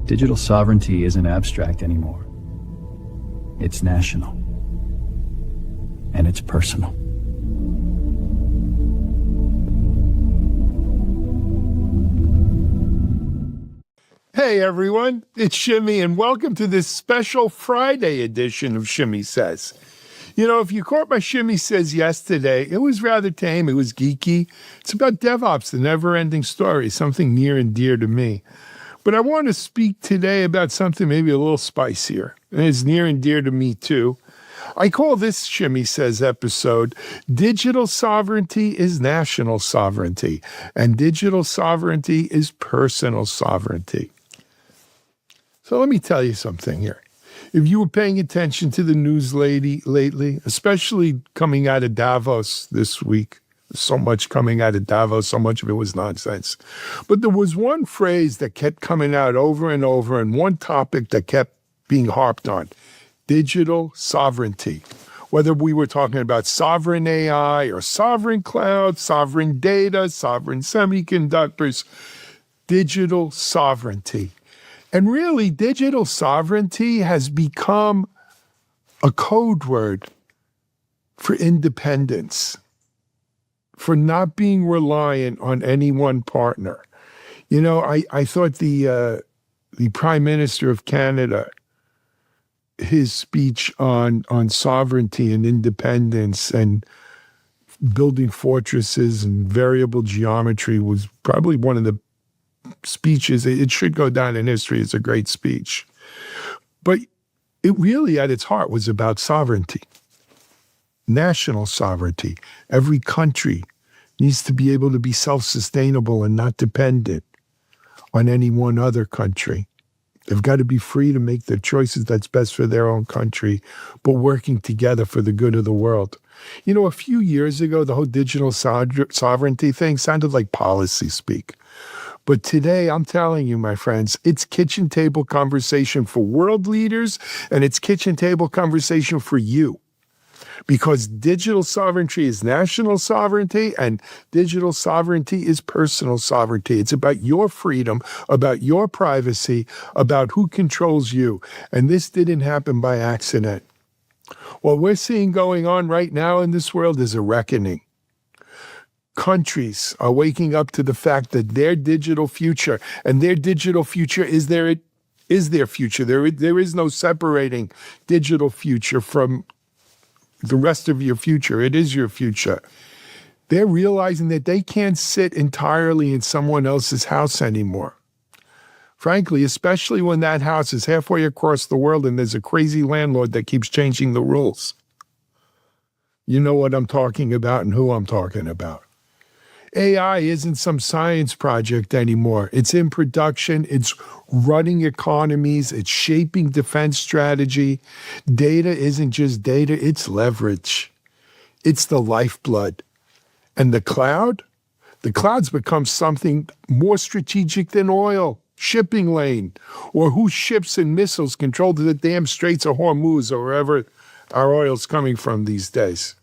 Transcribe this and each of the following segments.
Digital sovereignty isn't abstract anymore. It's national. And it's personal. Hey everyone, it's Shimmy and welcome to this special Friday edition of Shimmy Says. You know, if you caught my Shimmy Says yesterday, it was rather tame, it was geeky. It's about DevOps, the never-ending story, something near and dear to me. But I want to speak today about something maybe a little spicier, and it's near and dear to me too. I call this Shimmy Says episode, Digital Sovereignty is National Sovereignty, and Digital Sovereignty is Personal Sovereignty. So let me tell you something here. If you were paying attention to the news lately, especially coming out of Davos this week, so much coming out of Davos, so much of it was nonsense. But there was one phrase that kept coming out over and over, and one topic that kept being harped on: digital sovereignty. Whether we were talking about sovereign AI or sovereign cloud, sovereign data, sovereign semiconductors, digital sovereignty. And really, digital sovereignty has become a code word for independence, for not being reliant on any one partner. You know, I thought the Prime Minister of Canada, his speech on sovereignty and independence and building fortresses and variable geometry was probably one of the speeches. It should go down in history as a great speech. But it really, at its heart, was about sovereignty, national sovereignty. Every country needs to be able to be self-sustainable and not dependent on any one other country. They've got to be free to make the choices that's best for their own country, but working together for the good of the world. You know, a few years ago, the whole digital sovereignty thing sounded like policy speak. But today, I'm telling you, my friends, it's kitchen table conversation for world leaders, and it's kitchen table conversation for you. Because digital sovereignty is national sovereignty, and digital sovereignty is personal sovereignty. It's about your freedom, about your privacy, about who controls you. And this didn't happen by accident. What we're seeing going on right now in this world is a reckoning. Countries are waking up to the fact that their digital future, and their digital future is their future. There is no separating digital future from the rest of your future. It is your future. They're realizing that they can't sit entirely in someone else's house anymore. Frankly, especially when that house is halfway across the world and there's a crazy landlord that keeps changing the rules. You know what I'm talking about and who I'm talking about. AI isn't some science project anymore. It's in production. It's running economies. It's shaping defense strategy. Data isn't just data. It's leverage. It's the lifeblood. And the cloud? The cloud's become something more strategic than oil, shipping lane, or whose ships and missiles control the damn Straits of Hormuz or wherever our oil's coming from these days.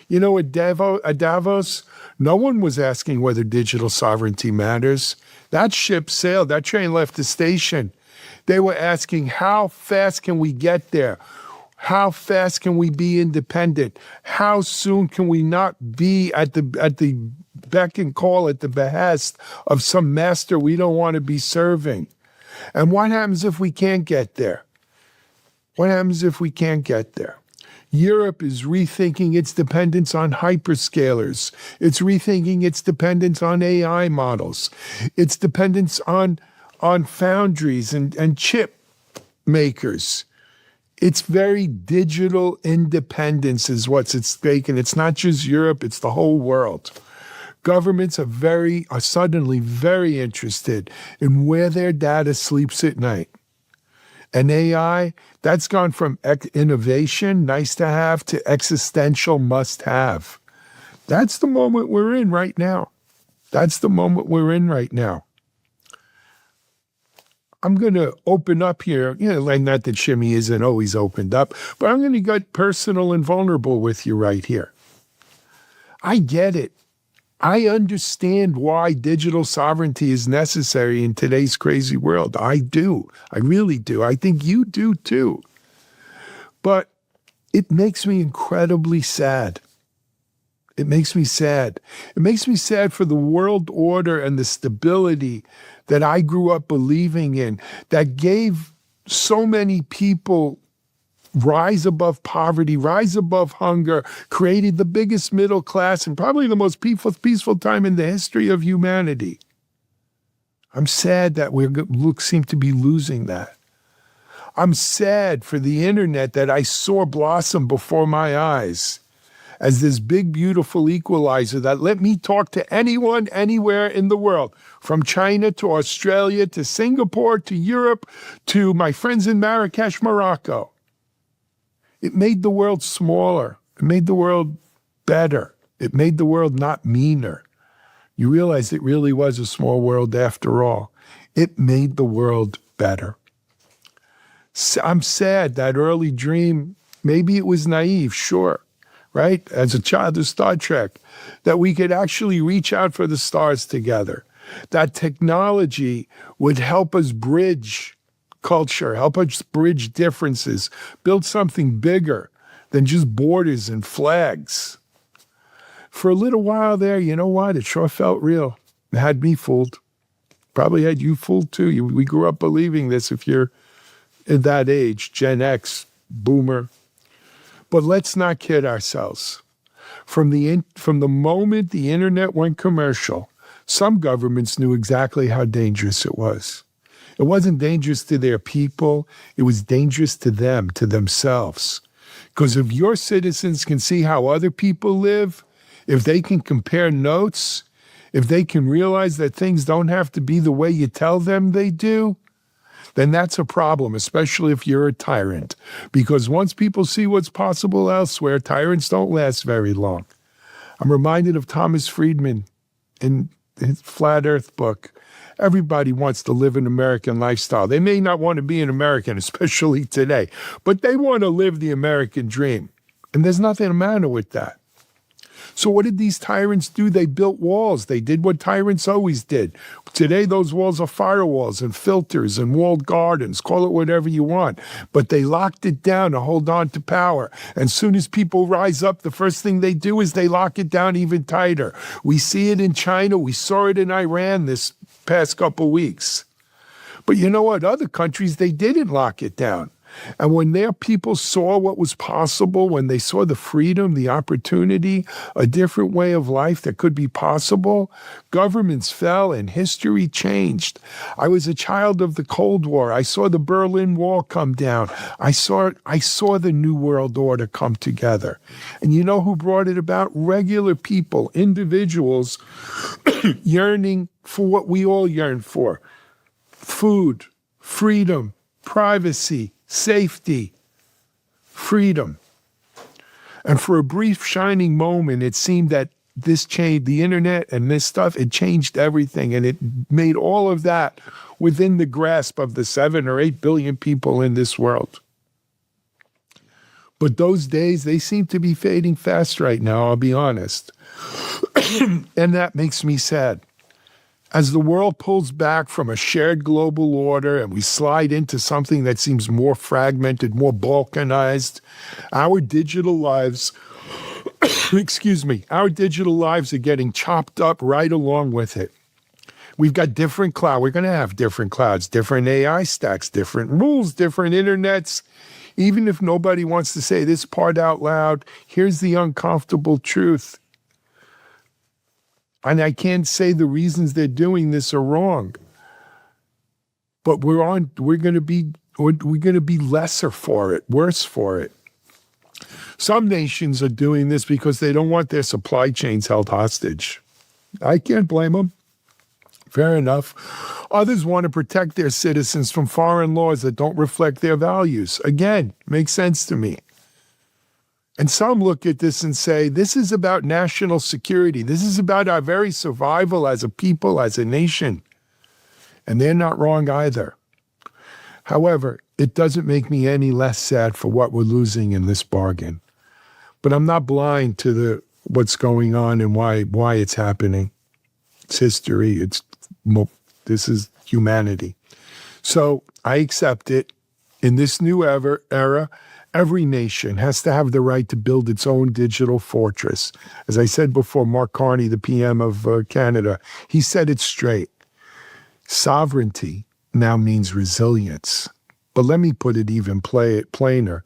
You know, at Davos, no one was asking whether digital sovereignty matters. That ship sailed, that train left the station. They were asking, how fast can we get there? How fast can we be independent? How soon can we not be at the beck and call, at the behest of some master we don't want to be serving? And what happens if we can't get there? What happens if we can't get there? Europe is rethinking its dependence on hyperscalers. It's rethinking its dependence on AI models. Its dependence on foundries and chip makers. It's very digital independence is what's at stake, and it's not just Europe, it's the whole world. Governments are suddenly very interested in where their data sleeps at night. And AI, that's gone from innovation, nice to have, to existential must have. That's the moment we're in right now. That's the moment we're in right now. I'm going to open up here, not that Shimmy isn't always opened up, but I'm going to get personal and vulnerable with you right here. I get it. I understand why digital sovereignty is necessary in today's crazy world. I do. I really do. I think you do too. But it makes me incredibly sad. It makes me sad. It makes me sad for the world order and the stability that I grew up believing in, that gave so many people rise above poverty, rise above hunger, created the biggest middle class and probably the most peaceful time in the history of humanity. I'm sad that we seem to be losing that. I'm sad for the internet that I saw blossom before my eyes as this big, beautiful equalizer that let me talk to anyone, anywhere in the world, from China to Australia to Singapore to Europe to my friends in Marrakesh, Morocco. It made the world smaller. It made the world better. It made the world not meaner. You realize it really was a small world after all. It made the world better. I'm sad that early dream, maybe it was naive, sure, right? As a child of Star Trek, that we could actually reach out for the stars together. That technology would help us bridge culture, help us bridge differences, build something bigger than just borders and flags. For a little while there, you know what? It sure felt real. It had me fooled. Probably had you fooled too. We grew up believing this if you're at that age, Gen X, boomer. But let's not kid ourselves. From the moment the internet went commercial, some governments knew exactly how dangerous it was. It wasn't dangerous to their people. It was dangerous to them, to themselves. Because if your citizens can see how other people live, if they can compare notes, if they can realize that things don't have to be the way you tell them they do, then that's a problem, especially if you're a tyrant. Because once people see what's possible elsewhere, tyrants don't last very long. I'm reminded of Thomas Friedman in his Flat Earth book. Everybody wants to live an American lifestyle. They may not want to be an American, especially today, but they want to live the American dream. And there's nothing the matter with that. So what did these tyrants do? They built walls. They did what tyrants always did. Today, those walls are firewalls and filters and walled gardens. Call it whatever you want. But they locked it down to hold on to power. And as soon as people rise up, the first thing they do is they lock it down even tighter. We see it in China. We saw it in Iran this past couple weeks. But you know what? Other countries, they didn't lock it down. And when their people saw what was possible, when they saw the freedom, the opportunity, a different way of life that could be possible, governments fell and history changed. I was a child of the Cold War. I saw the Berlin Wall come down. I saw the New World Order come together. And you know who brought it about? Regular people, individuals yearning for what we all yearn for. Food, freedom, privacy, safety, freedom. And for a brief shining moment, it seemed that this changed the internet and this stuff. It changed everything. And it made all of that within the grasp of the 7 or 8 billion people in this world. But those days, they seem to be fading fast right now, I'll be honest. And that makes me sad. As the world pulls back from a shared global order and we slide into something that seems more fragmented, more balkanized, our digital lives, our digital lives are getting chopped up right along with it. We've got different clouds. We're going to have different clouds, different AI stacks, different rules, different internets. Even if nobody wants to say this part out loud, here's the uncomfortable truth. And I can't say the reasons they're doing this are wrong. But we're going to be lesser for it, worse for it. Some nations are doing this because they don't want their supply chains held hostage. I can't blame them. Fair enough. Others want to protect their citizens from foreign laws that don't reflect their values. Again, makes sense to me. And some look at this and say, this is about national security. This is about our very survival as a people, as a nation. And they're not wrong either. However, it doesn't make me any less sad for what we're losing in this bargain. But I'm not blind to the what's going on and why it's happening. It's history. This is humanity. So I accept it. In this new era, every nation has to have the right to build its own digital fortress. As I said before, Mark Carney, the PM of Canada, he said it straight. Sovereignty now means resilience. But let me put it even plainer.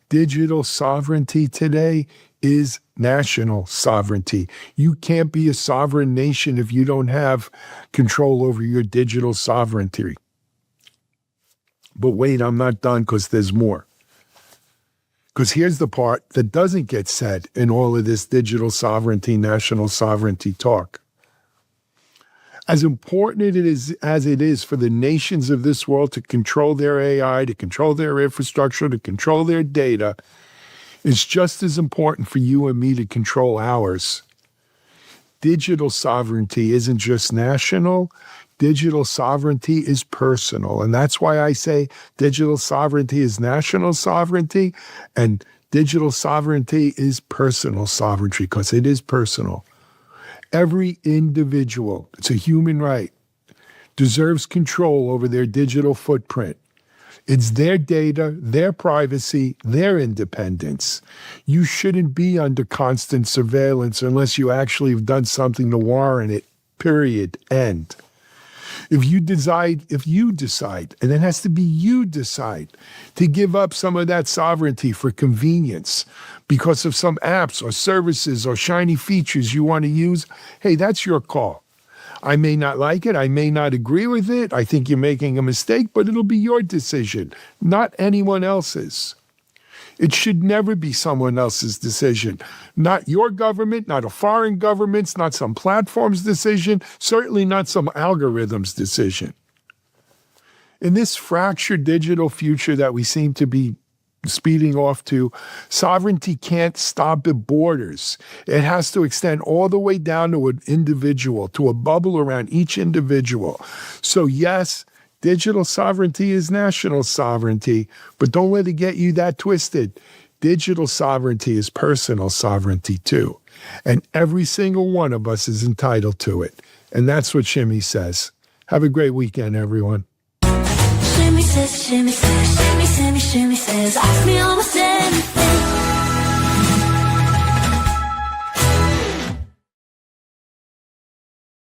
Digital sovereignty today is national sovereignty. You can't be a sovereign nation if you don't have control over your digital sovereignty. But wait, I'm not done because there's more. Because here's the part that doesn't get said in all of this digital sovereignty, national sovereignty talk. As important as it is for the nations of this world to control their AI, to control their infrastructure, to control their data, it's just as important for you and me to control ours. Digital sovereignty isn't just national. Digital sovereignty is personal. And that's why I say digital sovereignty is national sovereignty and digital sovereignty is personal sovereignty, because it is personal. Every individual, it's a human right, deserves control over their digital footprint. It's their data, their privacy, their independence. You shouldn't be under constant surveillance unless you actually have done something to warrant it, period, end. If you decide, and it has to be you decide, to give up some of that sovereignty for convenience because of some apps or services or shiny features you want to use, hey, that's your call. I may not like it. I may not agree with it. I think you're making a mistake, but it'll be your decision, not anyone else's. It should never be someone else's decision. Not your government, not a foreign government's, not some platform's decision, certainly not some algorithm's decision. In this fractured digital future that we seem to be speeding off to, sovereignty can't stop at borders. It has to extend all the way down to an individual, to a bubble around each individual. So yes, digital sovereignty is national sovereignty, but don't let it get you that twisted. Digital sovereignty is personal sovereignty too. And every single one of us is entitled to it. And that's what Shimmy says. Have a great weekend, everyone. Shimmy says, shimmy says, shimmy, shimmy, shimmy says, ask me almost anything.